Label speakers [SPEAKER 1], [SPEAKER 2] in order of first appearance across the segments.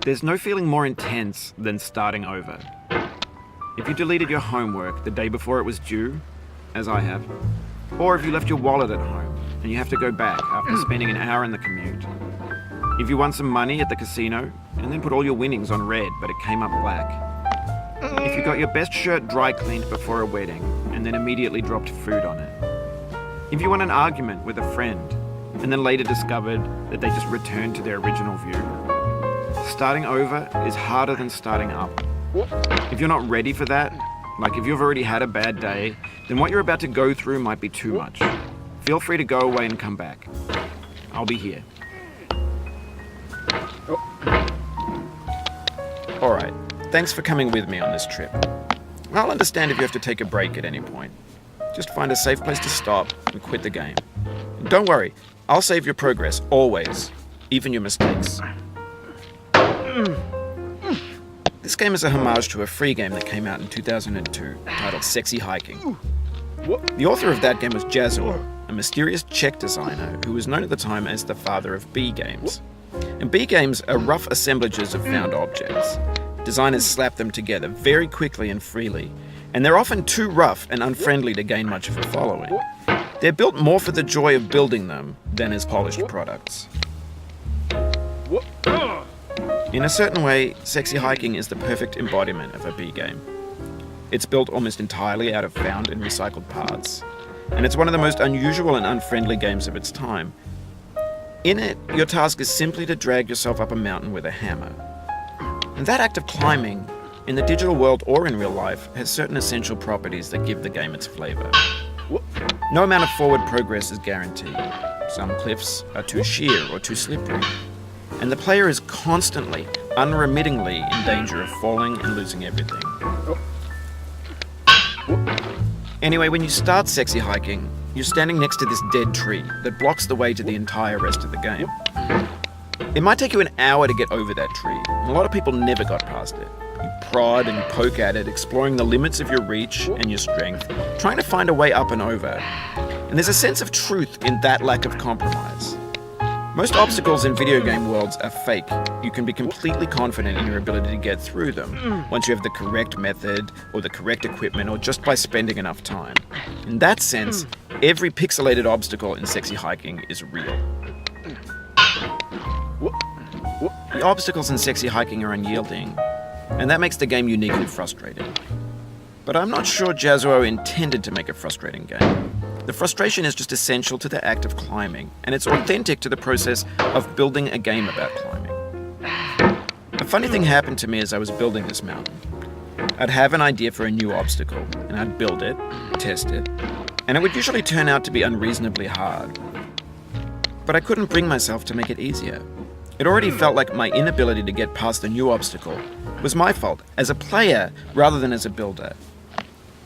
[SPEAKER 1] There's no feeling more intense than starting over. If you deleted your homework the day before it was due, as I have, or if you left your wallet at home and you have to go back after spending an hour in the commute. If you won some money at the casino and then put all your winnings on red but it came up black. If you got your best shirt dry cleaned before a wedding and then immediately dropped food on it. If you won an argument with a friend and then later discovered that they just returned to their original view. Starting over is harder than starting up. If you're not ready for that, like if you've already had a bad day, then what you're about to go through might be too much. Feel free to go away and come back. I'll be here. Alright, thanks for coming with me on this trip. I'll understand if you have to take a break at any point. Just find a safe place to stop and quit the game. And don't worry, I'll save your progress, always, even your mistakes. This game is a homage to a free game that came out in 2002, titled Sexy Hiking. The author of that game was Jazzuo, a mysterious Czech designer who was known at the time as the father of B games. And B games are rough assemblages of found objects. Designers slap them together very quickly and freely, and they're often too rough and unfriendly to gain much of a following. They're built more for the joy of building them than as polished products. In a certain way, Sexy Hiking is the perfect embodiment of a B game. It's built almost entirely out of found and recycled parts, and it's one of the most unusual and unfriendly games of its time. In it, your task is simply to drag yourself up a mountain with a hammer. And that act of climbing, in the digital world or in real life, has certain essential properties that give the game its flavor. No amount of forward progress is guaranteed. Some cliffs are too sheer or too slippery. And the player is constantly, unremittingly in danger of falling and losing everything. Anyway, when you start Sexy Hiking, you're standing next to this dead tree that blocks the way to the entire rest of the game. It might take you an hour to get over that tree, and a lot of people never got past it. You prod and poke at it, exploring the limits of your reach and your strength, trying to find a way up and over. And there's a sense of truth in that lack of compromise. Most obstacles in video game worlds are fake. You can be completely confident in your ability to get through them once you have the correct method or the correct equipment or just by spending enough time. In that sense, every pixelated obstacle in Sexy Hiking is real. The obstacles in Sexy Hiking are unyielding, and that makes the game uniquely frustrating. But I'm not sure Jazzuo intended to make a frustrating game. The frustration is just essential to the act of climbing, and it's authentic to the process of building a game about climbing. A funny thing happened to me as I was building this mountain. I'd have an idea for a new obstacle, and I'd build it, test it, and it would usually turn out to be unreasonably hard. But I couldn't bring myself to make it easier. It already felt like my inability to get past the new obstacle was my fault as a player rather than as a builder.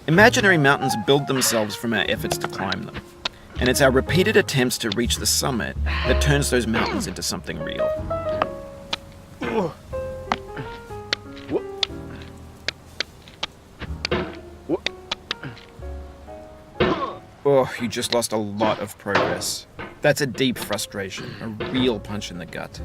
[SPEAKER 1] Imaginary mountains build themselves from our efforts to climb them, and it's our repeated attempts to reach the summit that turns those mountains into something real. Oh, you just lost a lot of progress. That's a deep frustration, a real punch in the gut.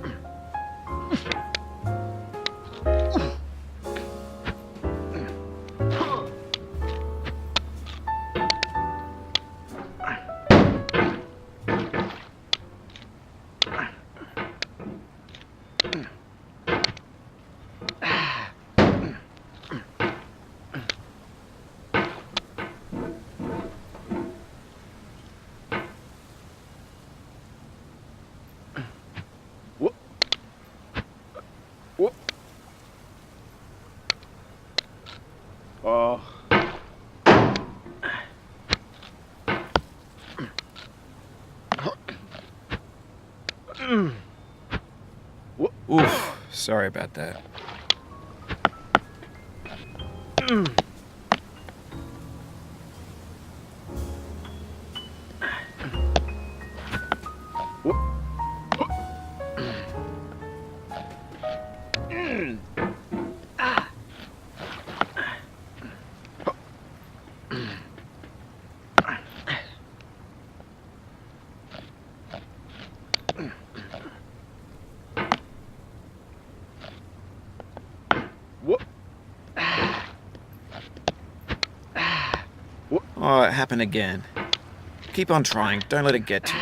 [SPEAKER 1] Oof, sorry about that. Oh, it happened again. Keep on trying. Don't let it get to you.